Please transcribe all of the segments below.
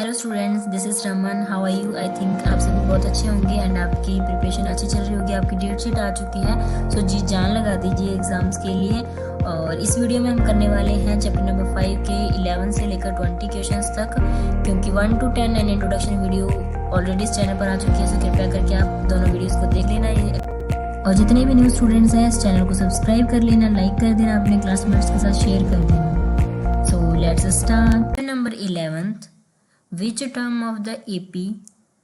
Hello students, this is Raman. How are you? I think आप सभी बहुत अच्छे होंगे एंड आपकी प्रिपरेशन अच्छी चल रही होगी। आपकी डेट शीट आ चुकी है, सो जी जान लगा दीजिए एग्जाम्स के लिए। और इस वीडियो में हम करने वाले हैं चैप्टर नंबर 5 के 11 से लेकर 20 क्वेश्चंस तक, क्योंकि 1 to 10 and introduction video already इस चैनल पर आ चुकी है। सो कृपया करके आप दोनों वीडियोस को देख लेना और जितने भी न्यू स्टूडेंट्स हैं इस चैनल को सब्सक्राइब कर लेना, लाइक कर देना, अपने क्लासमेट्स के साथ शेयर कर देना। So let's start. Number 11th, which term of the AP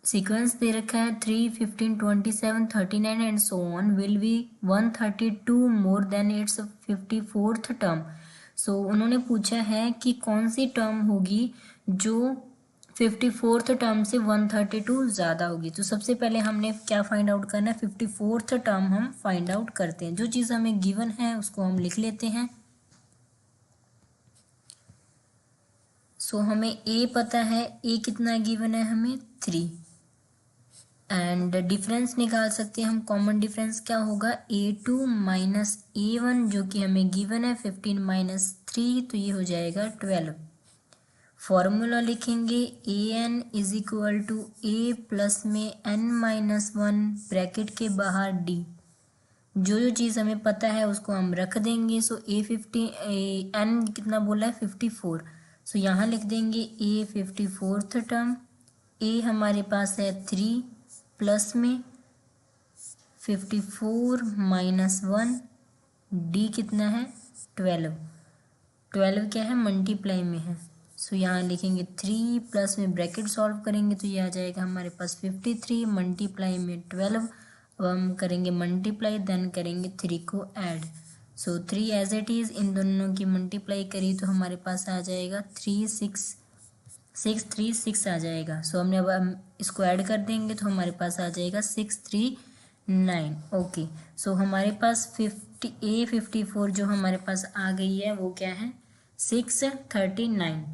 sequence दे रखा है 3, 15, 27, 39 and so on will be 132 more than its 54th term. So उन्होंने पूछा है कि कौन सी टर्म होगी जो 54th टर्म से 132 ज़्यादा होगी। तो सबसे पहले हमने क्या फाइंड आउट करना है, 54th टर्म हम फाइंड आउट करते हैं। जो चीज़ हमें गिवन है उसको हम लिख लेते हैं। सो हमें ए पता है, ए कितना गिवन है हमें 3, एंड डिफरेंस निकाल सकते हैं हम। कॉमन डिफरेंस क्या होगा, A2 माइनस A1 जो कि हमें गिवन है 15 माइनस 3, तो ये हो जाएगा 12। फॉर्मूला लिखेंगे AN is equal to A plus में N माइनस 1 ब्रैकेट के बाहर D। जो चीज़ हमें पता है उसको हम रख देंगे। सो N कितना बोला है 54, सो यहाँ लिख देंगे A 54th टर्म। A हमारे पास है 3 प्लस में 54 माइनस 1, D कितना है 12। 12 क्या है, मल्टीप्लाई में है। सो यहाँ लिखेंगे 3 प्लस में ब्रैकेट सॉल्व करेंगे तो ये आ जाएगा हमारे पास 53 मल्टीप्लाई में 12। अब हम करेंगे मल्टीप्लाई, देन करेंगे 3 को add. So 3 as it is, इन दोनों की मल्टीप्लाई करी तो हमारे पास आ जाएगा 3 6 3 6 आ जाएगा। सो हमने अब हम इसको ऐड कर देंगे तो हमारे पास आ जाएगा 6 3 9। ओके, सो हमारे पास 54 जो हमारे पास आ गई है वो क्या है 639।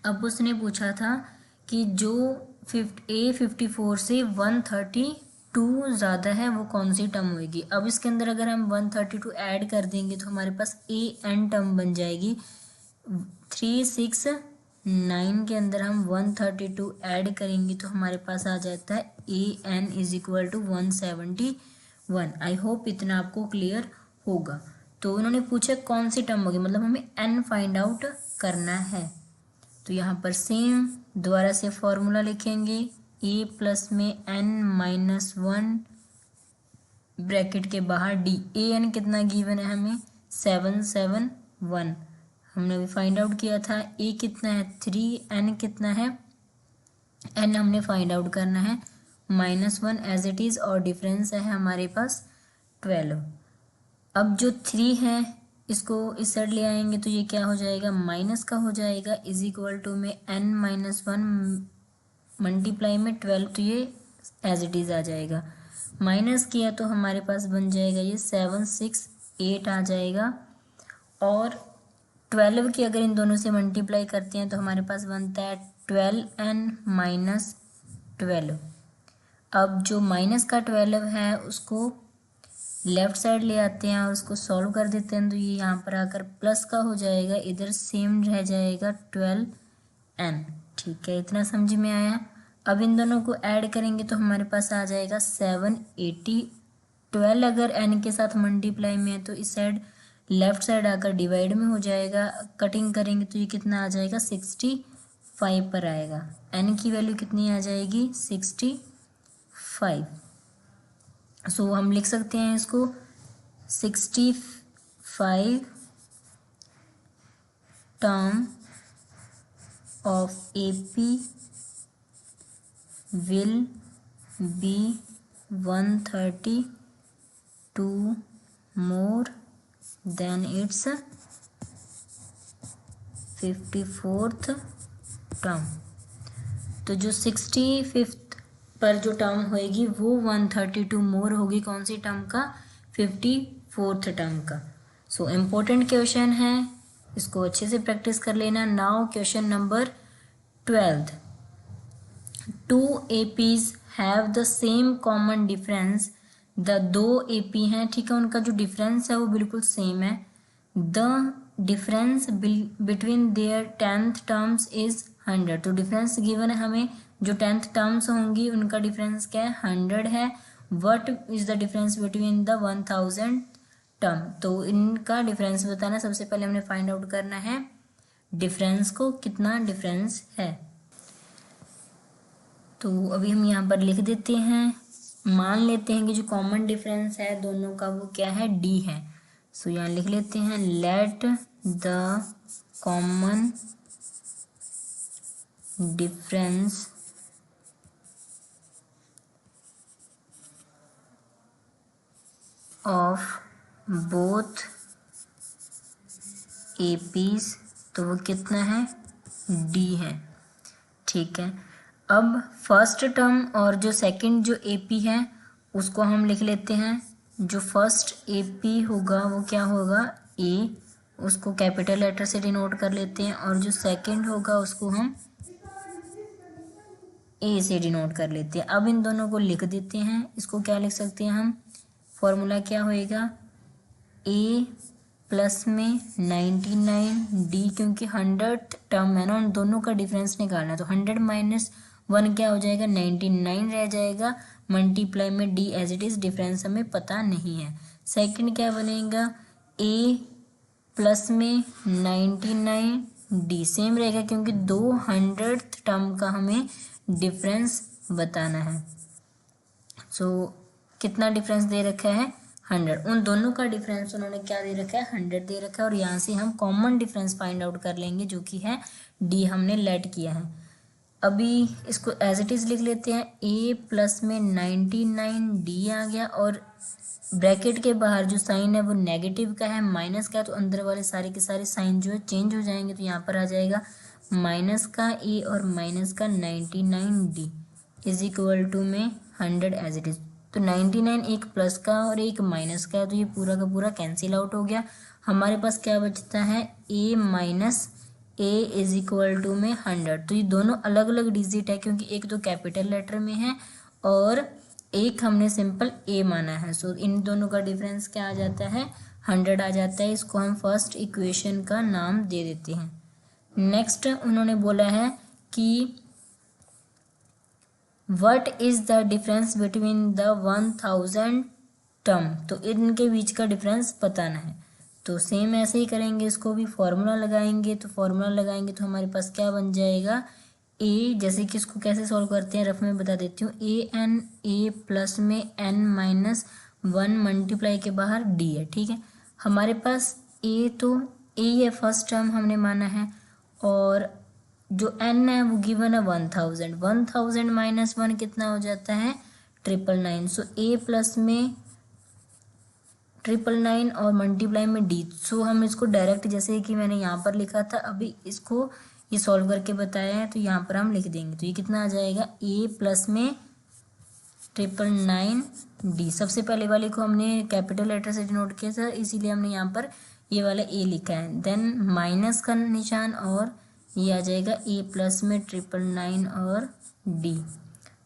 अब उसने पूछा था कि जो A54 से 132 ज़्यादा है वो कौन सी टर्म होगी। अब इसके अंदर अगर हम 132 ऐड कर देंगे तो हमारे पास AN टर्म बन जाएगी। 369 के अंदर हम 132 ऐड करेंगे तो हमारे पास आ जाता है AN is equal to 171। I hope इतना आपको क्लियर होगा। तो उन्होंने पूछा कौन सी टर्म होगी, मतलब हमें N फाइंड आउट करना है। तो यहाँ पर सेम दोबारा से फॉर्मूला लिखेंगे A प्लस में N माइनस 1 ब्रैकेट के बाहर D। AN कितना गिवन है हमें 771, हमने अभी फाइंड आउट किया था। A कितना है 3, N कितना है, N हमने फाइंड आउट करना है -1 एज इट इज़, और डिफरेंस है हमारे पास 12। अब जो 3 है इसको इस साइड ले आएंगे तो ये क्या हो जाएगा, माइनस का हो जाएगा, इज इक्वल टू में N माइनस 1 मल्टीप्लाई में 12, तो ये एज इट इज़ आ जाएगा। माइनस किया तो हमारे पास बन जाएगा ये 768 आ जाएगा। और 12 की अगर इन दोनों से मल्टीप्लाई करते हैं तो हमारे पास बनता है 12N माइनस 12। अब जो माइनस का 12 है उसको लेफ्ट साइड ले आते हैं और उसको सॉल्व कर देते हैं, तो ये यहाँ पर आकर प्लस का हो जाएगा, इधर सेम रह जाएगा 12N। ठीक है, इतना समझ में आया। अब इन दोनों को ऐड करेंगे तो हमारे पास आ जाएगा 780। 12 अगर N के साथ मल्टीप्लाई में है तो इस साइड लेफ्ट साइड आकर डिवाइड में हो जाएगा। कटिंग करेंगे तो ये कितना आ जाएगा 65 पर आएगा। N की वैल्यू कितनी आ जाएगी 65। सो हम लिख सकते हैं इसको 65 term of AP will be 132 more than its 54th term. तो जो 65th पर जो टर्म होएगी वो 132 मोर होगी, कौन सी टर्म का, 54th टर्म का। सो इम्पोर्टेंट क्वेश्चन है, इसको अच्छे से प्रैक्टिस कर लेना। Now question number 12। 2 APs have the same common difference. दो AP हैं, ठीक है, उनका जो डिफरेंस है वो बिल्कुल सेम है। The difference between their 10th terms is 100। तो डिफरेंस गिवन है हमें, जो 10th टर्म्स होंगी उनका डिफरेंस क्या है, 100 है। What is the difference between the 1000 term, तो इनका डिफरेंस बताना। सबसे पहले हमने फाइंड आउट करना है डिफरेंस को, कितना डिफरेंस है। तो अभी हम यहाँ पर लिख देते हैं, मान लेते हैं कि जो कॉमन डिफरेंस है दोनों का वो क्या है, डी है। सो यहाँ लिख लेते हैं, let the common difference of both APs, तो वो कितना है, डी है। ठीक है, अब फर्स्ट टर्म और जो सेकंड जो एपी है उसको हम लिख लेते हैं। जो फर्स्ट एपी होगा वो क्या होगा, ए, उसको कैपिटल लेटर से डिनोट कर लेते हैं, और जो सेकंड होगा उसको हम ए से डिनोट कर लेते हैं। अब इन दोनों को लिख देते हैं, इसको क्या लिख सकते हैं हम, फॉर्मूला क्या होएगा, ए प्लस में 99 डी, क्योंकि 100 टर्म है ना, उन दोनों का डिफरेंस निकालना है, तो 100 माइनस 1 क्या हो जाएगा, 99 रह जाएगा, मल्टीप्लाई में D as it is, difference हमें पता नहीं है। सेकंड क्या बनेगा, ए प्लस में 99 डी, सेम रहेगा क्योंकि 200th टर्म का हमें डिफरेंस बताना है। सो कितना डिफरेंस दे रखा है, 100। उन दोनों का डिफरेंस उन्होंने क्या दे रखा है, 100 दे रखा है, और यहाँ से हम कॉमन डिफरेंस फाइंड आउट कर लेंगे जो कि है डी, हमने लेट किया है। अभी इसको एज इट इज लिख लेते हैं, ए प्लस में 99 डी आ गया, और ब्रैकेट के बाहर जो साइन है वो नेगेटिव का है, माइनस का, तो अंदर वाले सारे के सारे साइन जो है चेंज हो जाएंगे, तो यहाँ पर आ जाएगा माइनस का ए और माइनस का 99 डी इज इक्वल टू में 100 एज इट इज। तो 99 एक प्लस का और एक माइनस का है, तो ये पूरा का पूरा कैंसिल आउट हो गया। हमारे पास क्या बचता है, a minus a is equal to में 100। तो ये दोनों अलग अलग डिजिट है, क्योंकि एक तो कैपिटल लेटर में है और एक हमने सिंपल ए माना है। सो इन दोनों का डिफरेंस क्या आ जाता है, 100 आ जाता है। इसको हम फर्स्ट इक्वेशन का नाम दे देते हैं। नेक्स्ट उन्होंने बोला है कि what is the difference between the 1000 term, तो इनके बीच का डिफरेंस बताना है। तो सेम ऐसे ही करेंगे, इसको भी फॉर्मूला लगाएंगे, तो फॉर्मूला लगाएंगे तो हमारे पास क्या बन जाएगा, ए, जैसे कि इसको कैसे सॉल्व करते हैं रफ में बता देती हूँ, ए एन, ए प्लस में एन माइनस 1 मल्टीप्लाई के बाहर डी है। ठीक है, हमारे पास ए, तो ए है फर्स्ट टर्म हमने माना है, और जो n है वो गिवन है 1000, 1000 माइनस 1 कितना हो जाता है, 999। सो a प्लस में 999 और मल्टीप्लाई में d। सो हम इसको डायरेक्ट जैसे कि मैंने यहाँ पर लिखा था, अभी इसको ये सॉल्व करके बताया है, तो यहाँ पर हम लिख देंगे। तो ये कितना आ जाएगा, a प्लस में 999 d। सबसे पहले वाले को हमने कैपिटल लेटर से डिनोट किया था, इसीलिए हमने यहाँ पर ये वाला a लिखा है। देन माइनस का निशान, और ये आ जाएगा ए प्लस में 999 और डी।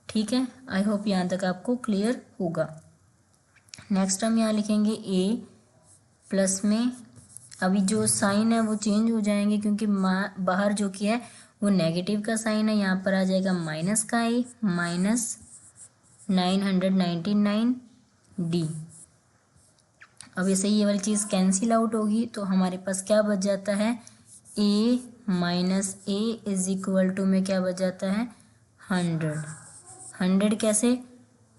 ठीक है, आई होप यहाँ तक आपको क्लियर होगा। नेक्स्ट हम यहाँ लिखेंगे ए प्लस में, अभी जो साइन है वो चेंज हो जाएंगे, क्योंकि बाहर जो कि है वो नेगेटिव का साइन है, यहाँ पर आ जाएगा माइनस का ए, माइनस 999 डी। अब ऐसे ही ये वाली चीज़ कैंसिल आउट होगी, तो हमारे पास क्या बच जाता है, a minus a is equal to में क्या बच जाता है, 100 कैसे,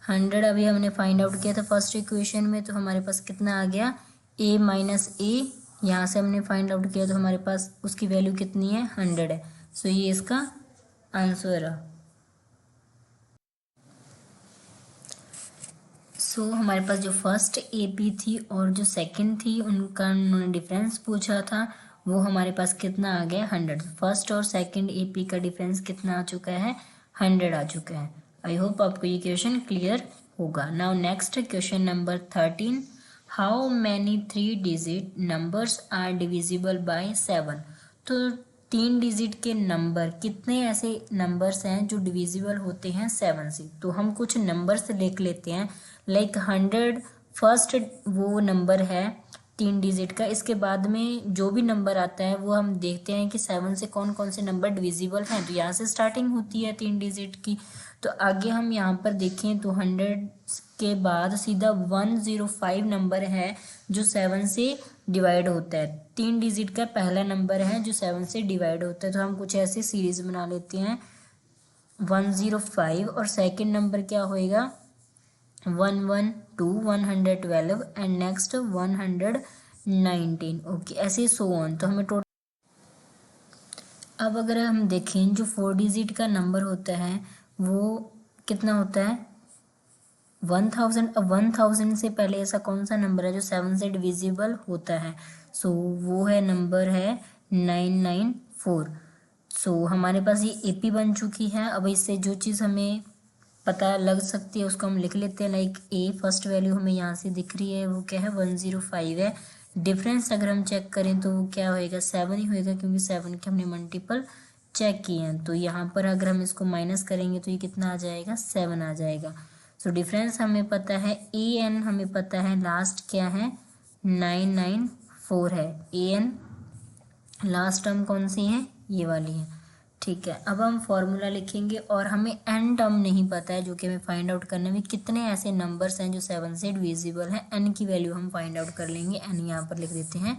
100 अभी हमने फाइंड आउट किया था फर्स्ट इक्वेशन में, तो हमारे पास कितना आ गया, ए माइनस ए, यहाँ से हमने फाइंड आउट किया तो हमारे पास उसकी वैल्यू कितनी है, 100 है। सो ये इसका आंसर है। सो हमारे पास जो फर्स्ट एपी थी और जो सेकंड थी उनका उन्होंने डिफरेंस पूछा था, वो हमारे पास कितना आ गया, 100। फर्स्ट और सेकंड एपी का डिफरेंस कितना आ चुका है, 100 आ चुका है। आई होप आपको ये क्वेश्चन क्लियर होगा। Now next question number 13, how many 3 digit numbers are divisible by 7। तो 3 डिजिट के नंबर, कितने ऐसे नंबर्स हैं जो डिविजिबल होते हैं 7 से। तो हम कुछ नंबर्स लिख लेते हैं, लाइक 100 फर्स्ट वो नंबर है, 3 डिजिट का। इसके बाद में जो भी नंबर आता है वो हम देखते हैं कि 7 से कौन कौन से नंबर डिविजिबल हैं, तो यहाँ से स्टार्टिंग होती है 3 डिजिट की। तो आगे हम यहाँ पर देखें तो 100 के बाद सीधा 105 नंबर है जो 7 से डिवाइड होता है। 3 डिजिट का पहला नंबर है जो 7 से डिवाइड होता है। तो हम कुछ ऐसे सीरीज बना लेते हैं 105, और सेकंड नंबर क्या होएगा 112, 112 एंड नेक्स्ट 119। ओके, ऐसे सो ऑन। तो हमें टोटल, अब अगर हम देखें जो 4 डिजिट का नंबर होता है वो कितना होता है 1000। अब 1000 से पहले ऐसा कौन सा नंबर है जो 7 से डिविजिबल होता है, सो वो है नंबर है 994। सो हमारे पास ये एपी बन चुकी है। अब इससे जो चीज़ हमें पता लग सकती है उसको हम लिख लेते हैं। लाइक ए फर्स्ट वैल्यू हमें यहाँ से दिख रही है, वो क्या है 105 है। डिफरेंस अगर हम चेक करें तो वो क्या होएगा 7 ही होएगा, क्योंकि 7 के हमने मल्टीपल चेक किए हैं। तो यहाँ पर अगर हम इसको माइनस करेंगे तो ये कितना आ जाएगा 7 आ जाएगा। सो डिफरेंस हमें पता है, ए एन हमें पता है, लास्ट क्या है 994 है। ए एन लास्ट टर्म कौन सी है, ये वाली है। ठीक है, अब हम फॉर्मूला लिखेंगे और हमें एन टर्म नहीं पता है जो कि हमें फाइंड आउट करने में कितने ऐसे नंबर्स हैं जो 7 से डिविजिबल हैं। एन की वैल्यू हम फाइंड आउट कर लेंगे। एन यहाँ पर लिख देते हैं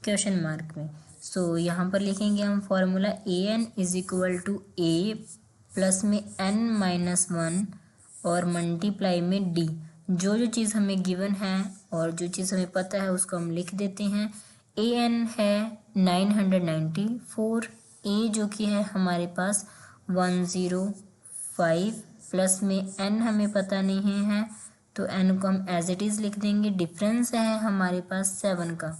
क्वेश्चन मार्क में। सो यहाँ पर लिखेंगे हम formula A N is equal to A plus में एन माइनस 1 और मल्टीप्लाई में डी। जो जो चीज़ हमें गिवन है और जो चीज़ हमें पता है उसको हम लिख देते हैं। ए एन है 994, ए जो कि है हमारे पास 105 प्लस में एन हमें पता नहीं है तो एन को हम एज इट इज़ लिख देंगे। डिफरेंस है हमारे पास 7 का।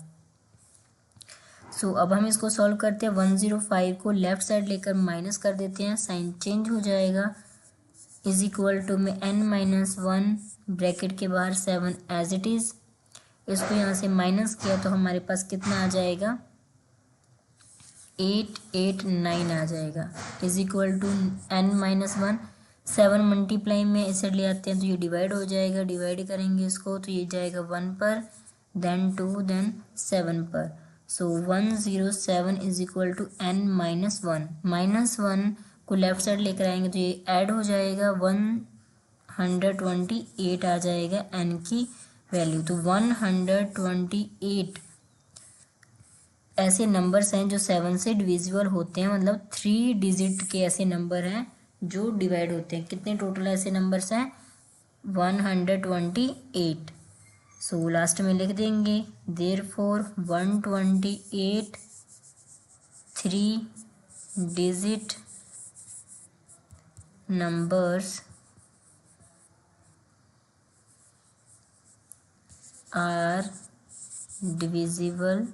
सो अब हम इसको सॉल्व करते हैं। 105 को लेफ्ट साइड लेकर माइनस कर देते हैं, साइन चेंज हो जाएगा। इज इक्वल टू में एन माइनस 1 ब्रैकेट के बाहर 7 एज इट इज़। इसको यहाँ से माइनस किया तो हमारे पास कितना आ जाएगा 889 आ जाएगा। Is equal to N minus 1, 7 multiply में इसे ले आते हैं तो ये डिवाइड हो जाएगा। डिवाइड करेंगे इसको तो ये जाएगा 1 पर, देन 2, देन 7 पर। So 107 is equal to N minus 1। Minus 1 को लेफ्ट साइड लेकर आएंगे तो ये ऐड हो जाएगा, 128 आ जाएगा एन की वैल्यू। तो 128 ऐसे नंबर्स हैं जो 7 से डिविजिबल होते हैं, मतलब 3 डिजिट के ऐसे नंबर हैं जो डिवाइड होते हैं। कितने टोटल ऐसे नंबर्स हैं 128। सो लास्ट में लिख देंगे therefore 128 3 digit numbers are divisible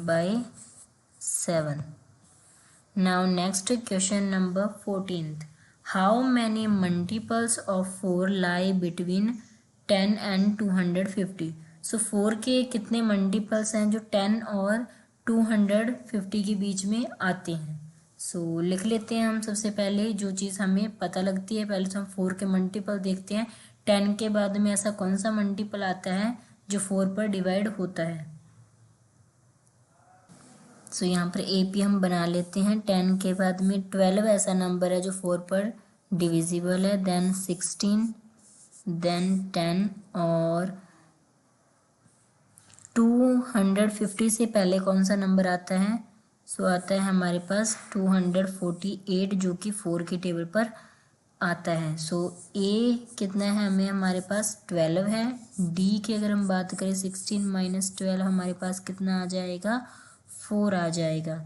by 7. Now next question number 14th. How many multiples of 4 lie between 10 and 250? So 4 के कितने मल्टीपल्स हैं जो 10 और 250 के बीच में आते हैं। सो लिख लेते हैं हम सबसे पहले जो चीज़ हमें पता लगती है। पहले तो हम 4 के मल्टीपल देखते हैं। 10 के बाद में ऐसा कौन सा मल्टीपल आता है जो 4 पर डिवाइड होता है। सो यहाँ पर ए पी हम बना लेते हैं। 10 के बाद में 12 ऐसा नंबर है जो 4 पर डिविजिबल है, देन 16, देन 10 और 250 से पहले कौन सा नंबर आता है, सो आता है हमारे पास 248 जो कि 4 की टेबल पर आता है। सो ए कितना है हमें, हमारे पास 12 है। डी की अगर हम बात करें 16 माइनस 12 हमारे पास कितना आ जाएगा 4 आ जाएगा।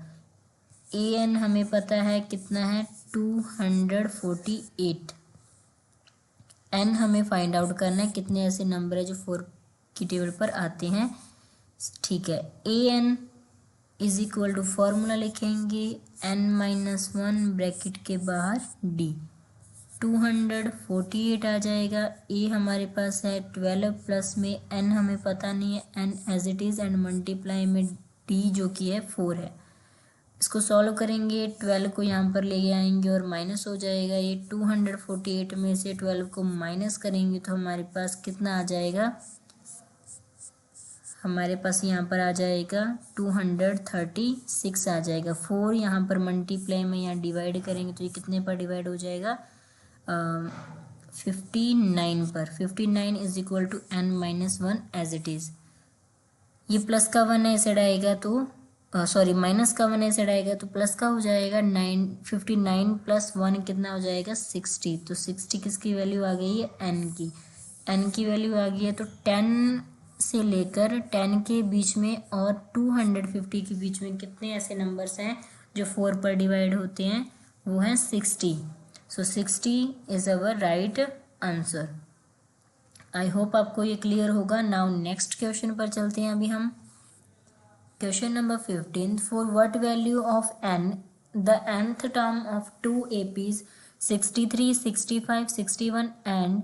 ए एन हमें पता है कितना है 248। एन हमें फाइंड आउट करना है कितने ऐसे नंबर है जो 4 की टेबल पर आते हैं। ठीक है, a N is equal to formula लिखेंगे एन माइनस 1 ब्रैकेट के बाहर डी, 248 आ जाएगा। ए हमारे पास है 12 प्लस में एन हमें पता नहीं है, N as it is, and multiply में डी जो कि है 4 है। इसको सॉल्व करेंगे, 12 को यहाँ पर ले आएंगे और माइनस हो जाएगा। ये 248 में से 12 को माइनस करेंगे तो हमारे पास कितना आ जाएगा, हमारे पास यहाँ पर आ जाएगा 236 आ जाएगा। 4 यहाँ पर मल्टीप्लाई में यहाँ डिवाइड करेंगे तो ये कितने पर डिवाइड हो जाएगा, 59 पर। 59 is equal to n-1 as it is. ये प्लस का 1 है, ऐसे आएगा तो सॉरी माइनस का 1 ऐसे आएगा तो प्लस का हो जाएगा। 59 प्लस 1 कितना हो जाएगा, 60। तो 60 किसकी वैल्यू आ गई है, n की। n की वैल्यू आ गई है तो 10 से लेकर 10 के बीच में और 250 के बीच में कितने ऐसे नंबर्स हैं जो 4 पर डिवाइड होते हैं, वो हैं 60। सो 60 is our right answer. I hope आपको ये क्लियर होगा। नाउ नेक्स्ट क्वेश्चन पर चलते हैं अभी हम। Question number 15, for what value of n the nth term of 2 APs 63, 65, 61 and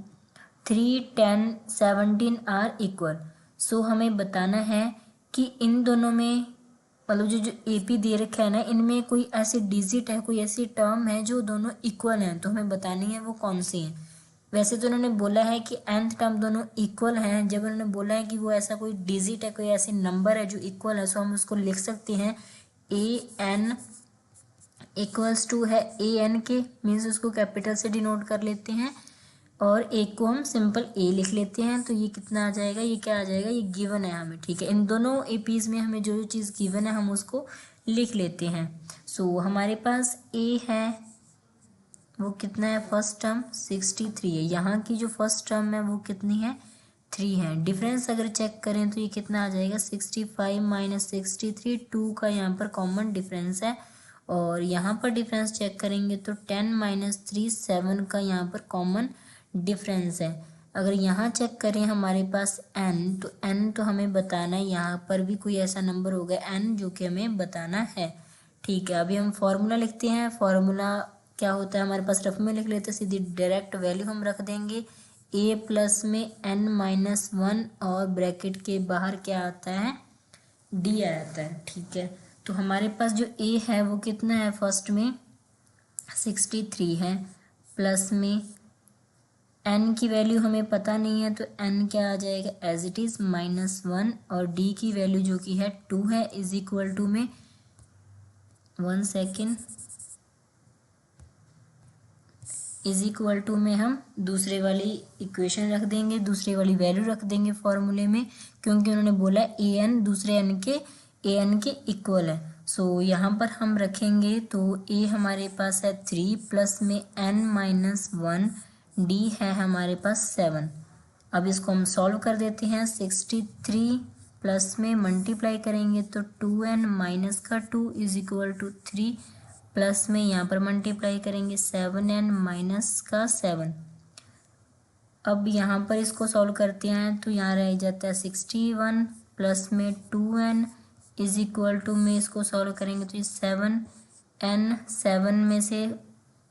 3, 10, 17 are equal. So हमें बताना है कि इन दोनों में मतलब जो AP दे रखा है ना, इनमें कोई ऐसी डिजिट है, कोई ऐसी टर्म है जो दोनों इक्वल हैं, तो हमें बतानी है वो कौन सी है। वैसे तो उन्होंने बोला है कि nth टर्म दोनों इक्वल हैं। जब उन्होंने बोला है कि वो ऐसा कोई डिजिट है, कोई ऐसी नंबर है जो इक्वल है, सो हम उसको लिख सकते हैं an इक्वल्स टू है an के, मीन्स उसको कैपिटल से डिनोट कर लेते हैं और एक को हम सिंपल a लिख लेते हैं। तो ये कितना आ जाएगा, ये क्या आ जाएगा, ये गिवन है हमें, ठीक है। इन दोनों APs में हमें जो चीज़ गिवन है हम उसको लिख लेते हैं। सो हमारे पास a है, वो कितना है, फर्स्ट टर्म 63 है। यहाँ की जो फर्स्ट टर्म है वो कितनी है, 3 है। डिफरेंस अगर चेक करें तो ये कितना आ जाएगा, 65 माइनस 63, 2 का यहाँ पर कॉमन डिफरेंस है। और यहाँ पर डिफरेंस चेक करेंगे तो 10 माइनस 3, 7 का यहाँ पर कॉमन डिफरेंस है। अगर यहाँ चेक करें हमारे पास n तो हमें बताना है, यहाँ पर भी कोई ऐसा नंबर होगा n जो कि हमें बताना है, ठीक है। अभी हम फॉर्मूला लिखते हैं। फॉर्मूला क्या होता है, हमारे पास रफ में लिख लेते हैं, सीधी डायरेक्ट वैल्यू हम रख देंगे। a प्लस में n-1 और ब्रैकेट के बाहर क्या आता है, d आता है, ठीक है। तो हमारे पास जो a है वो कितना है, फर्स्ट में 63 है, प्लस में n की वैल्यू हमें पता नहीं है तो n क्या आ जाएगा, एज इट इज़ -1, और d की वैल्यू जो कि है 2 है, इज इक्वल टू में 1 सेकेंड, इज इक्वल टू में हम दूसरे वाली इक्वेशन रख देंगे, दूसरे वाली वैल्यू रख देंगे फॉर्मूले में, क्योंकि उन्होंने बोला an दूसरे an के इक्वल है। सो यहाँ पर हम रखेंगे तो a हमारे पास है 3 प्लस में n-1, d है हमारे पास 7। अब इसको हम सॉल्व कर देते हैं। 63 प्लस में मल्टीप्लाई करेंगे तो 2n माइनस का 2 इज इक्वल टू 3, प्लस में यहाँ पर मल्टीप्लाई करेंगे 7n माइनस का 7। अब यहाँ पर इसको सॉल्व करते हैं तो यहाँ रह जाता है 61 प्लस में 2n इज इक्वल टू में इसको सॉल्व करेंगे तो ये 7n, 7 में से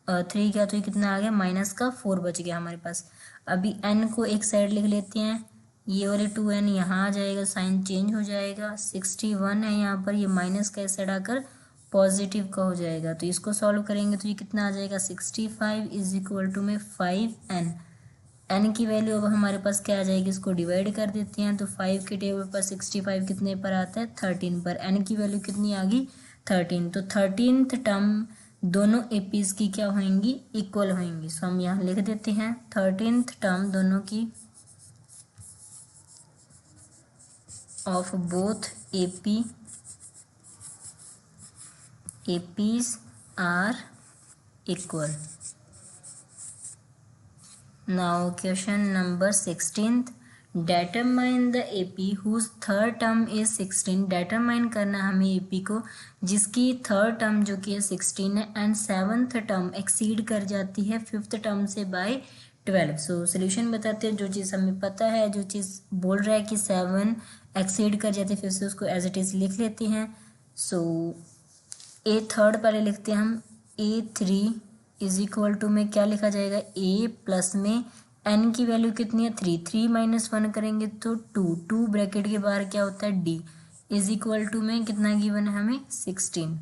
3 क्या, तो ये कितना आ गया, माइनस का 4 बच गया हमारे पास। अभी n को एक साइड लिख लेते हैं, ये वाले 2n यहाँ आ जाएगा, साइन चेंज हो जाएगा। 61 है यहाँ पर, ये माइनस का इस साइड आकर पॉजिटिव का हो जाएगा, तो इसको सॉल्व करेंगे तो ये कितना आ जाएगा, 65 इज इक्वल टू में 5n। n की वैल्यू अब हमारे पास क्या आ जाएगी, इसको डिवाइड कर देते हैं तो 5 के टेबल पर 65 कितने पर आता है, 13 पर। n की वैल्यू कितनी आ गई, 13। तो 13th टर्म दोनों APs की क्या होंगी, इक्वल होंगी। सो हम यहाँ लिख देते हैं 13th टर्म दोनों की of both APs are equal. Now question number 16th, determine the AP whose third term is 16। determine करना हमें AP को जिसकी थर्ड टर्म जो कि है 16 है एंड 7th टर्म एक्सीड कर जाती है 5th टर्म से बाय 12। सो सोल्यूशन बताते हैं, जो चीज़ हमें पता है, जो चीज़ बोल रहा है कि 7 एक्सीड कर जाते हैं, फिर से उसको एज इट इज़ लिख लेते हैं। सो a थर्ड पहले लिखते हैं हम, a3 इज इक्वल टू में क्या लिखा जाएगा, a प्लस में n की वैल्यू कितनी है, 3, 3 माइनस 1 करेंगे तो 2, 2 ब्रैकेट के बाहर क्या होता है, d इज इक्वल टू में कितना गिवन है हमें, 16।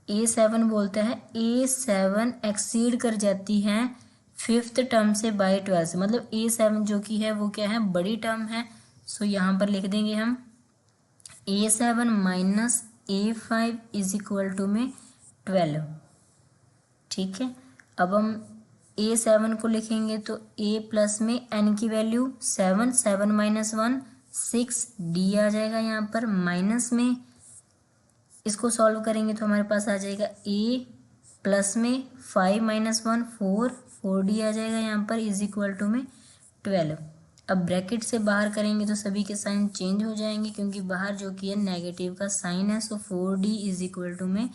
A7 बोलता है A7 एक्सीड कर जाती है फिफ्थ टर्म से बाय 12 से, मतलब A7 जो कि है वो क्या है, बड़ी टर्म है। सो यहाँ पर लिख देंगे हम A7 minus A5 is equal to में 12। ठीक है, अब हम A7 को लिखेंगे तो A प्लस में n की वैल्यू 7, 7 माइनस 1 6, D आ जाएगा यहाँ पर, माइनस में इसको सॉल्व करेंगे तो हमारे पास आ जाएगा A प्लस में 5 माइनस 1 4, 4D आ जाएगा यहाँ पर, इज इक्वल टू में 12। अब ब्रैकेट से बाहर करेंगे तो सभी के साइन चेंज हो जाएंगे क्योंकि बाहर जो कि है नेगेटिव का साइन है। सो 4D इज इक्वल टू में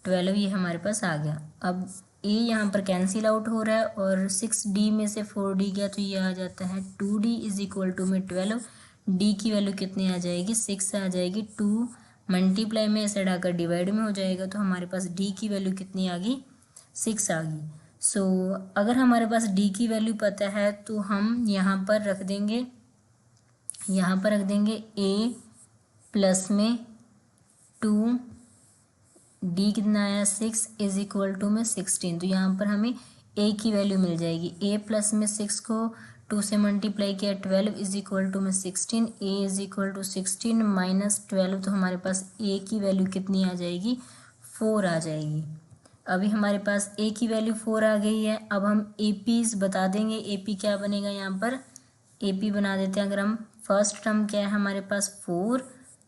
12 ये हमारे पास आ गया। अब A यहाँ पर कैंसिल आउट हो रहा है और 6D में से 4D गया तो ये आ जाता है 2D इज इक्वल टू में 12। D की वैल्यू कितनी आ जाएगी, 6 आ जाएगी। 2 मल्टीप्लाई में ऐसे हटाकर डिवाइड में हो जाएगा तो हमारे पास D की वैल्यू कितनी आ गई, 6 आ गई। सो अगर हमारे पास D की वैल्यू पता है तो हम यहाँ पर रख देंगे A प्लस में 2, D कितना आया 6 इज इक्वल टू में 16। तो यहाँ पर हमें A की वैल्यू मिल जाएगी। A प्लस में 6 को 2 से मल्टीप्लाई किया 12 इज इक्वल टू में 16। A is equal to 16 minus 12, तो हमारे पास A की वैल्यू कितनी आ जाएगी, 4 आ जाएगी। अभी हमारे पास A की वैल्यू 4 आ गई है। अब हम APs बता देंगे। AP क्या बनेगा, यहाँ पर AP बना देते हैं। अगर हम फर्स्ट टर्म क्या है हमारे पास 4,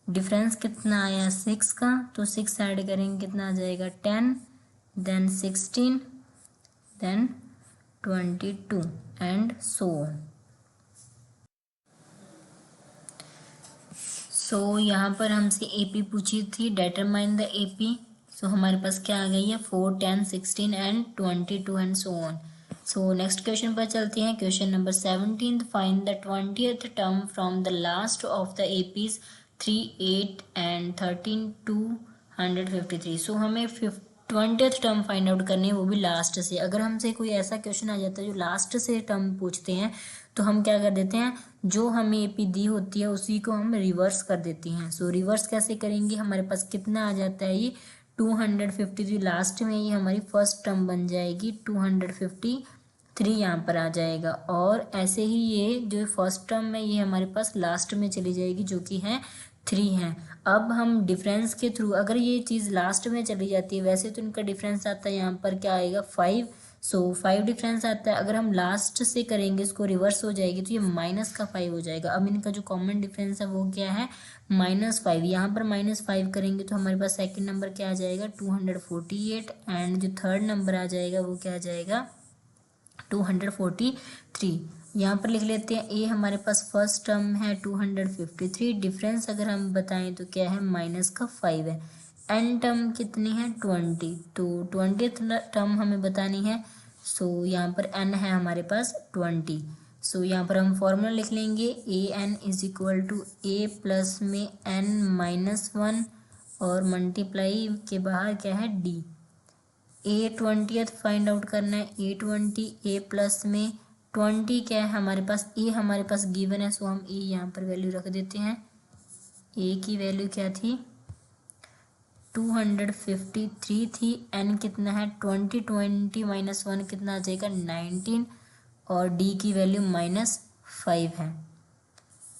डिफरेंस कितना आया 6 का, तो 6 ऐड करेंगे कितना आ जाएगा 10, then 16, then 22 and so on. So यहाँ पर हमसे AP पूछी थी, डिटरमाइन द AP। सो हमारे पास क्या आ गई है 4, 10, 16 and 22 and so on. So next question पर चलते हैं। Question number 17, find the 20th term from the last of the APs 3, 8 and 13 253। सो हमें 20th टर्म फाइंड आउट करनी है, वो भी लास्ट से। अगर हमसे कोई ऐसा क्वेश्चन आ जाता है जो लास्ट से टर्म पूछते हैं तो हम क्या कर देते हैं, जो हमें AP दी होती है उसी को हम रिवर्स कर देते हैं। सो रिवर्स कैसे करेंगे, हमारे पास कितना आ जाता है, ये 253 लास्ट में ये हमारी फर्स्ट टर्म बन जाएगी, 253 यहाँ पर आ जाएगा। और ऐसे ही ये जो फर्स्ट टर्म है ये हमारे पास लास्ट में चली जाएगी जो कि है 3 है। अब हम डिफरेंस के थ्रू, अगर ये चीज़ लास्ट में चली जाती है, वैसे तो इनका डिफरेंस आता है यहाँ पर क्या आएगा 5। सो 5 डिफरेंस आता है। अगर हम लास्ट से करेंगे इसको रिवर्स हो जाएगी तो ये -5 हो जाएगा। अब इनका जो कॉमन डिफरेंस है वो क्या है -5। यहाँ पर -5 करेंगे तो हमारे पास सेकंड नंबर क्या आ जाएगा 248 एंड जो थर्ड नंबर आ जाएगा वो क्या आ जाएगा 243। यहाँ पर लिख लेते हैं A हमारे पास फर्स्ट टर्म है 253, डिफरेंस अगर हम बताएं तो क्या है -5 है। n टर्म कितनी है 20, तो 20th टर्म हमें बतानी है। सो यहाँ पर n है हमारे पास 20। सो यहाँ पर हम फॉर्मूला लिख लेंगे AN is equal to A plus में n माइनस 1 और मल्टीप्लाई के बाहर क्या है D। A20th फाइंड आउट करना है, A20 A प्लस में 20 क्या है हमारे पास, A हमारे पास गिवन है। सो हम A यहाँ पर वैल्यू रख देते हैं। A की वैल्यू क्या थी 253 थी, n कितना है 20, 20 माइनस 1 कितना आ जाएगा 19 और D की वैल्यू -5 है।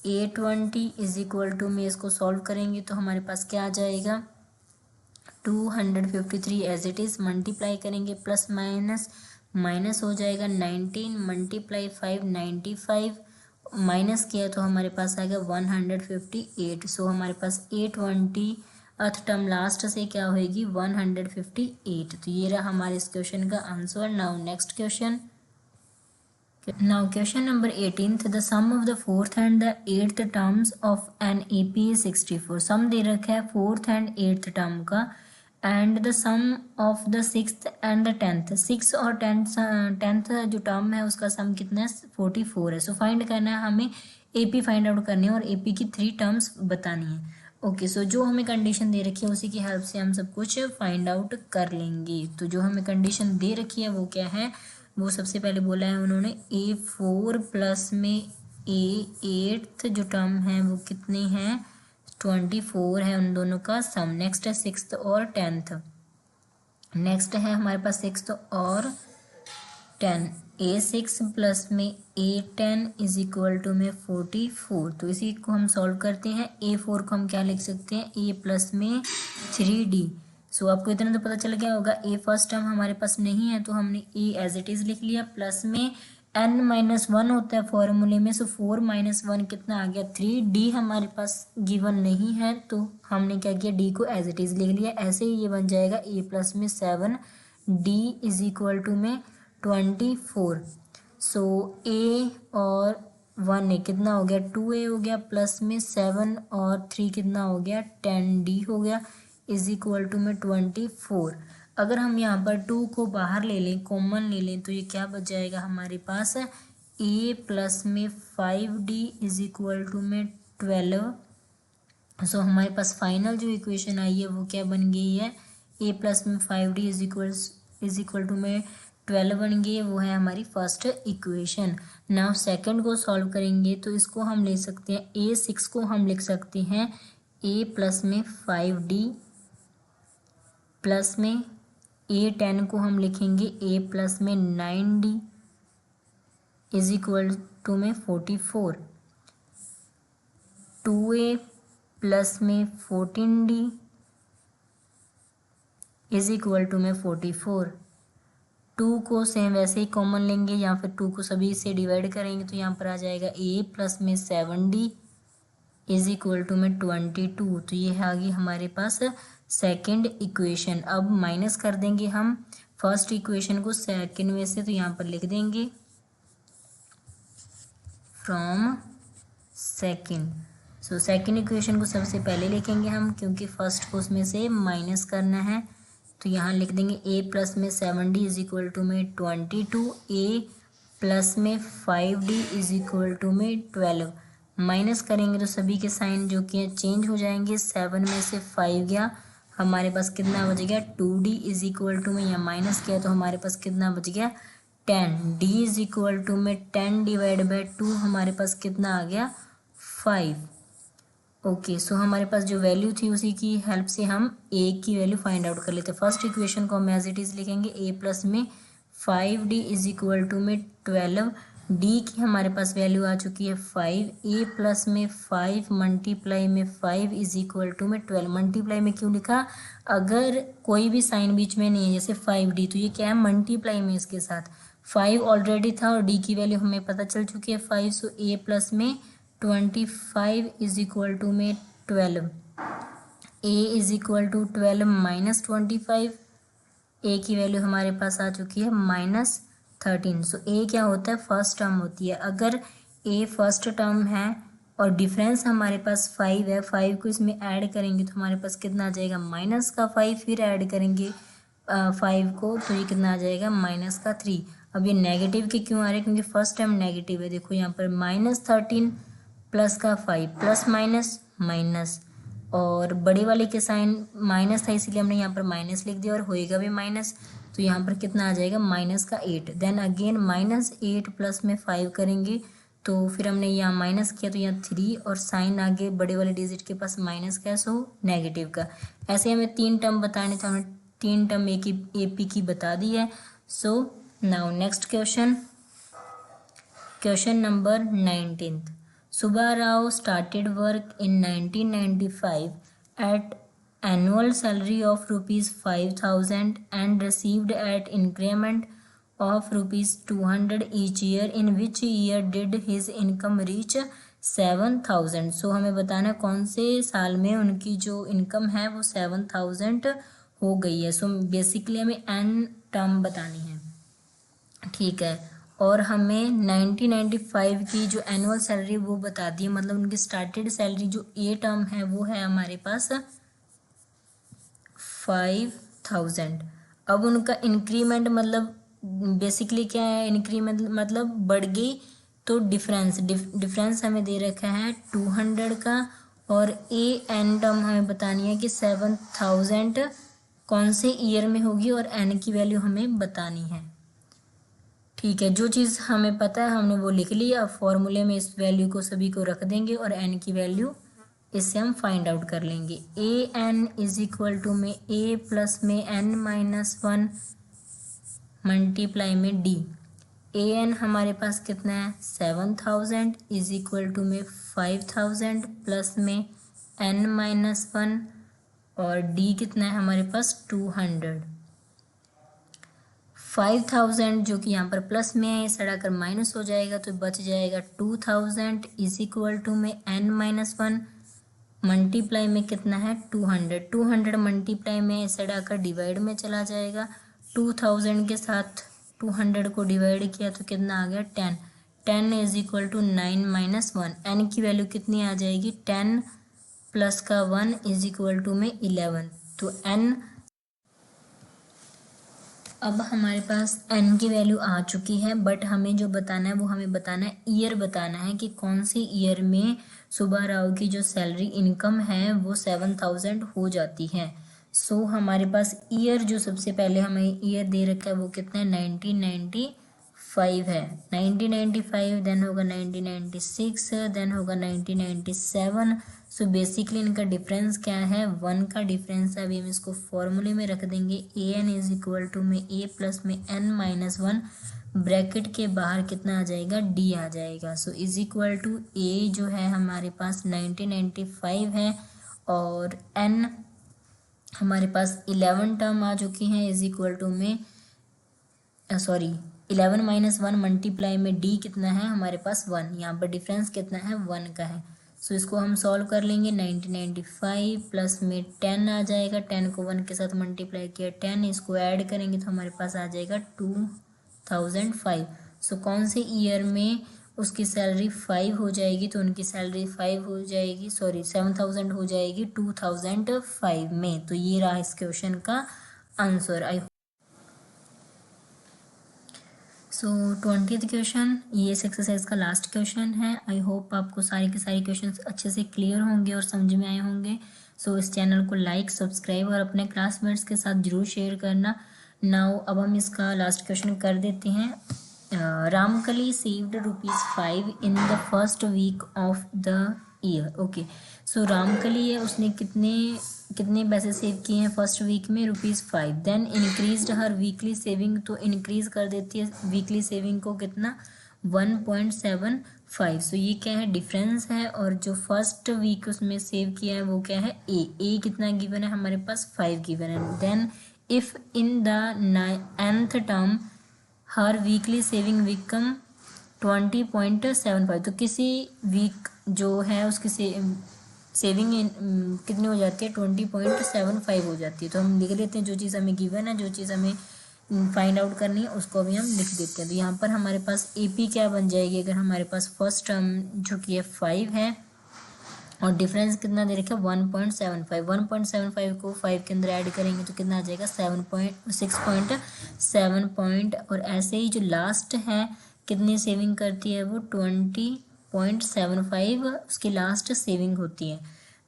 A20 इज इक्वल टू में इसको सॉल्व करेंगे तो हमारे पास क्या आ जाएगा 253 एज इट इज़, मल्टीप्लाई करेंगे प्लस माइनस माइनस हो जाएगा 19 मल्टीप्लाई 5 95, माइनस किया तो हमारे पास आएगा 158। सो हमारे पास A20th टर्म लास्ट से क्या होएगी 158। तो ये रहा हमारे इस क्वेश्चन का answer. Now next question. Now question number 18, the sum of the 4th and the 8th terms of an AP is 64। Sum दे रखा है 4th and 8th टर्म का, and the sum of the 6th and the 10th, 6 और 10th जो term है उसका सम कितना है 44 है। सो फाइंड करना है हमें, AP फाइंड आउट करनी है और AP की 3 टर्म्स बतानी है। ओके, सो जो हमें कंडीशन दे रखी है उसी की हेल्प से हम सब कुछ फाइंड आउट कर लेंगे। तो जो हमें कंडीशन दे रखी है वो क्या है, वो सबसे पहले बोला है उन्होंने A4 प्लस में A8 जो टर्म है वो कितनी है 24 है उन दोनों का सम। नेक्स्ट है 6th और 10th। नेक्स्ट है हमारे पास 6th और 10। A6 प्लस में A10 इज इक्वल टू में 44। तो इसी को हम सॉल्व करते हैं। A4 को हम क्या लिख सकते हैं, A प्लस में 3D। सो आपको इतना तो पता चल गया होगा। A फर्स्ट टर्म हमारे पास नहीं है तो हमने A एज इट इज लिख लिया। प्लस में n-1 होता है फॉर्मूले में, सो 4 - 1 कितना आ गया 3। D हमारे पास गिवन नहीं है तो हमने क्या किया, D को एज इट इज लिख लिया। ऐसे ही ये बन जाएगा A प्लस में 7 D इज इक्वल टू में 24। सो A और 1 है कितना हो गया 2A हो गया, प्लस में 7 और 3 कितना हो गया 10D हो गया इज इक्वल टू में 24। अगर हम यहाँ पर 2 को बाहर ले लें, कॉमन ले लें, तो ये क्या बच जाएगा हमारे पास A प्लस में 5D इज इक्वल टू में 12। सो हमारे पास फाइनल जो इक्वेशन आई है वो क्या बन गई है, A प्लस में 5D इज इक्वल टू में 12 बन गई है। वो है हमारी फर्स्ट इक्वेशन। नाउ सेकंड को सॉल्व करेंगे तो इसको हम ले सकते हैं, A6 को हम लिख सकते हैं A प्लस में 5D प्लस में A10 को हम लिखेंगे A प्लस में 9D इज इक्वल टू में 44। 2A प्लस में 14D इज इक्वल टू में 44। 2 को सेम वैसे ही कॉमन लेंगे या फिर 2 को सभी से डिवाइड करेंगे तो यहाँ पर आ जाएगा A प्लस में 7D इज इक्वल टू में 22। तो ये आ गई हमारे पास सेकेंड इक्वेशन। अब माइनस कर देंगे हम फर्स्ट इक्वेशन को सेकेंड में से, तो यहाँ पर लिख देंगे from second. So second equation को सबसे पहले लिखेंगे हम क्योंकि फर्स्ट को उसमें से माइनस करना है। तो यहाँ लिख देंगे A प्लस में 7D इज इक्वल टू में 22, A प्लस में 5D इज इक्वल टू में 12। माइनस करेंगे तो सभी के साइन जो कि चेंज हो जाएंगे। 7 में से 5 गया, हमारे पास कितना बच गया 2D इज इक्वल टू में, यहाँ माइनस किया तो हमारे पास कितना बच गया 10। D इज इक्वल टू में 10 डिवाइड बाई 2 हमारे पास कितना आ गया 5। ओके, सो हमारे पास जो वैल्यू थी उसी की हेल्प से हम A की वैल्यू फाइंड आउट कर लेते हैं। फर्स्ट इक्वेशन को हम एज इट इज लिखेंगे A प्लस में 5D इज इक्वल टू में 12। D की हमारे पास वैल्यू आ चुकी है 5। A प्लस में 5 मल्टीप्लाई में 5 इज इक्वल टू में 12। मल्टीप्लाई में क्यों लिखा, अगर कोई भी साइन बीच में नहीं है जैसे 5D तो ये क्या है मल्टीप्लाई में इसके साथ 5 ऑलरेडी था और D की वैल्यू हमें पता चल चुकी है 5। सो A प्लस में 25 इज इक्वल टू में 12। A is equal to 12 minus 25। A की वैल्यू हमारे पास आ चुकी है -13। सो A क्या होता है फर्स्ट टर्म होती है। अगर A फर्स्ट टर्म है और डिफरेंस हमारे पास 5 है, 5 को इसमें ऐड करेंगे तो हमारे पास कितना आ जाएगा माइनस का 5, फिर ऐड करेंगे 5 को तो ये कितना आ जाएगा -3। अब ये नेगेटिव के क्यों आ रहे हैं, क्योंकि फर्स्ट टर्म नेगेटिव है। देखो यहाँ पर -13 प्लस का 5 प्लस माइनस माइनस, और बड़े वाले के साइन माइनस था इसलिए हमने यहाँ पर माइनस लिख दिया और होएगा भी माइनस। तो यहाँ पर कितना आ जाएगा -8। देन अगेन -8 प्लस में 5 करेंगे तो फिर हमने यहाँ माइनस किया तो यहाँ 3 और साइन आगे बड़े वाले डिजिट के पास माइनस का, सो नेगेटिव का। ऐसे हमें 3 टर्म बताने तो हमने 3 टर्म AP की बता दी है। So now next question number 19। Subba Rao started work in 1995 at annual salary of ₹5,000 and received at increment of ₹200 each year. In which year did his income reach 7,000? सो हमें बताना कौन से साल में उनकी जो इनकम है वो 7,000 हो गई है। सो बेसिकली हमें n टर्म बतानी है, ठीक है। और हमें 1995 की जो एनुअल सैलरी वो बता दी, मतलब उनकी स्टार्टेड सैलरी जो A टर्म है वो है हमारे पास 5,000। अब उनका इंक्रीमेंट मतलब बेसिकली क्या है, इंक्रीमेंट मतलब बढ़ गई तो डिफरेंस हमें दे रखा है 200 का, और AN टर्म हमें बतानी है कि 7,000 कौन से ईयर में होगी और N की वैल्यू हमें बतानी है, ठीक है। जो चीज़ हमें पता है हमने वो लिख ली। अब फॉर्मूले में इस वैल्यू को सभी को रख देंगे और N की वैल्यू इससे हम फाइंड आउट कर लेंगे। A N is equal to में ए प्लस में एन माइनस वन मल्टीप्लाई में डी। ए एन हमारे पास कितना है 7000 इज इक्वल टू में 5000 प्लस में एन माइनस वन और डी कितना है हमारे पास 200। 5000 जो कि यहाँ पर प्लस में है सड़ाकर माइनस हो जाएगा तो बच जाएगा 2000 इज इक्वल टू में एन माइनस वन मल्टीप्लाई में कितना है 200। 200 मल्टीप्लाई में सड़ाकर डिवाइड में चला जाएगा। 2000 के साथ 200 को डिवाइड किया तो कितना आ गया 10। 10 is equal to 9 minus one. N की वैल्यू कितनी आ जाएगी 10 प्लस का 1 इज इक्वल टू में 11। तो एन अब हमारे पास एन की वैल्यू आ चुकी है, बट हमें जो बताना है वो हमें बताना है ईयर बताना है कि कौन से ईयर में सुब्बा राव की जो सैलरी इनकम है वो 7000 हो जाती है। सो हमारे पास ईयर जो सबसे पहले हमें ईयर दे रखा है वो कितना है 1995 है। 1995 देन होगा 1996 देन होगा 1997। सो बेसिकली इनका डिफरेंस क्या है 1 का डिफरेंस है। अभी हम इसको फॉर्मूले में रख देंगे A N is equal to में ए प्लस में एन माइनस वन ब्रैकेट के बाहर कितना आ जाएगा डी आ जाएगा। सो इज इक्वल टू ए जो है हमारे पास 1995 है और एन हमारे पास 11 टर्म आ चुकी हैं इज इक्वल टू में 11 माइनस वन मल्टीप्लाई में डी कितना है हमारे पास 1। यहाँ पर डिफरेंस कितना है 1 का है। सो इसको हम सॉल्व कर लेंगे। 1995 प्लस में 10 आ जाएगा, 10 को 1 के साथ मल्टीप्लाई किया 10, इसको ऐड करेंगे तो हमारे पास आ जाएगा 2005। सो कौन से ईयर में उसकी सैलरी 5 हो जाएगी तो उनकी सैलरी 5 हो जाएगी 7000 हो जाएगी 2005 में। तो ये रहा इस क्वेश्चन का आंसर। आई सो 20th क्वेश्चन ये इस एक्सरसाइज का लास्ट क्वेश्चन है। आई होप आपको सारे के सारे क्वेश्चन अच्छे से क्लियर होंगे और समझ में आए होंगे। सो इस चैनल को लाइक सब्सक्राइब और अपने क्लासमेट्स के साथ जरूर शेयर करना। नाउ अब हम इसका लास्ट क्वेश्चन कर देते हैं। Ramkali saved ₹5 in the first week of the year. Okay, so Ramkali है उसने कितने पैसे सेव किए हैं फर्स्ट वीक में ₹5। देन इंक्रीज्ड हर वीकली सेविंग, तो इंक्रीज कर देती है वीकली सेविंग को कितना 1.75। सो ये क्या है डिफरेंस है और जो फर्स्ट वीक उसमें सेव किया है वो क्या है ए कितना गिवन है हमारे पास 5 गिवन है। Then if in the nth term her weekly saving become 20.75, तो किसी वीक जो है उसकी सेविंग कितनी हो जाती है 20.75 हो जाती है। तो हम लिख लेते हैं जो चीज़ हमें गिवन है, जो चीज़ हमें फाइंड आउट करनी है उसको भी हम लिख देते हैं। तो यहाँ पर हमारे पास एपी क्या बन जाएगी अगर हमारे पास फर्स्ट टर्म जो कि है 5 है और डिफरेंस कितना दे रखा है 1.75। 1.75 को 5 के अंदर ऐड करेंगे तो कितना आ जाएगा 6.7 और ऐसे ही जो लास्ट है कितनी सेविंग करती है वो 20.75 उसकी लास्ट सेविंग होती है।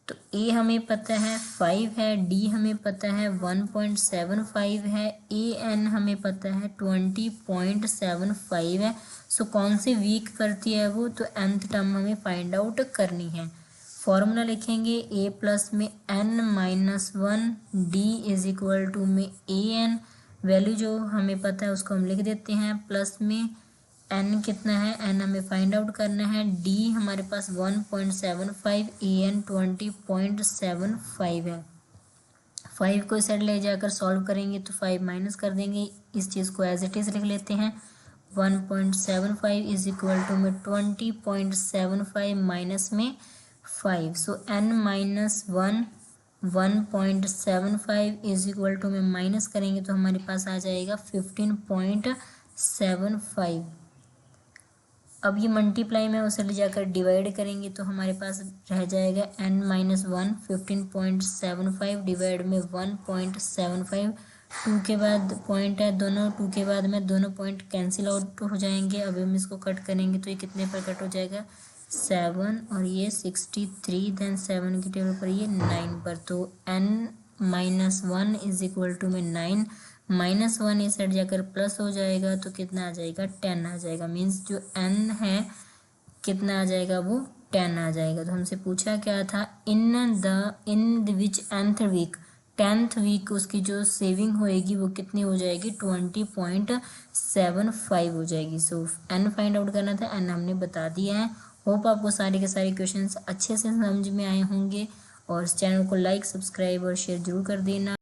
तो ए हमें पता है 5 है, डी हमें पता है 1.75 है, ए एन हमें पता है 20.75 है। सो कौन से वीक करती है वो, तो nth टर्म हमें फाइंड आउट करनी है। फॉर्मूला लिखेंगे ए प्लस में N minus one D is equal to में ए एन, वैल्यू जो हमें पता है उसको हम लिख देते हैं, प्लस में एन कितना है एन हमें फाइंड आउट करना है, डी हमारे पास 1.75, ए एन 20.75 है। 5 को इस साइड ले जाकर सॉल्व करेंगे तो 5 माइनस कर देंगे, इस चीज़ को एज इट इज़ लिख लेते हैं। 1.75 इज इक्वल टू में 20.75 माइनस में 5। So n minus 1.75 is equal to में माइनस करेंगे तो हमारे पास आ जाएगा 15.75। अब ये मल्टीप्लाई में उसे ले जाकर डिवाइड करेंगे तो हमारे पास रह जाएगा n माइनस 1 15.75 डिवाइड में 1.75। 2 के बाद पॉइंट है दोनों, 2 के बाद में दोनों पॉइंट कैंसिल आउट हो जाएंगे। अब हम इसको कट करेंगे तो ये कितने पर कट हो जाएगा 7 और ये 63, देन 7 की टेबल पर ये 9 पर। तो n minus 1 is equal to में 9 माइनस 1 इस साइड जाकर प्लस हो जाएगा तो कितना आ जाएगा 10 आ जाएगा। मीन्स जो n है कितना आ जाएगा वो 10 आ जाएगा। तो हमसे पूछा क्या था, इन विच nth वीक, 10th वीक उसकी जो सेविंग होएगी वो कितनी हो जाएगी, 20.75 हो जाएगी। सो n फाइंड आउट करना था, n हमने बता दिया है। होप आपको सारे के सारे क्वेश्चंस अच्छे से समझ में आए होंगे और इस चैनल को लाइक, सब्सक्राइब और शेयर जरूर कर देना।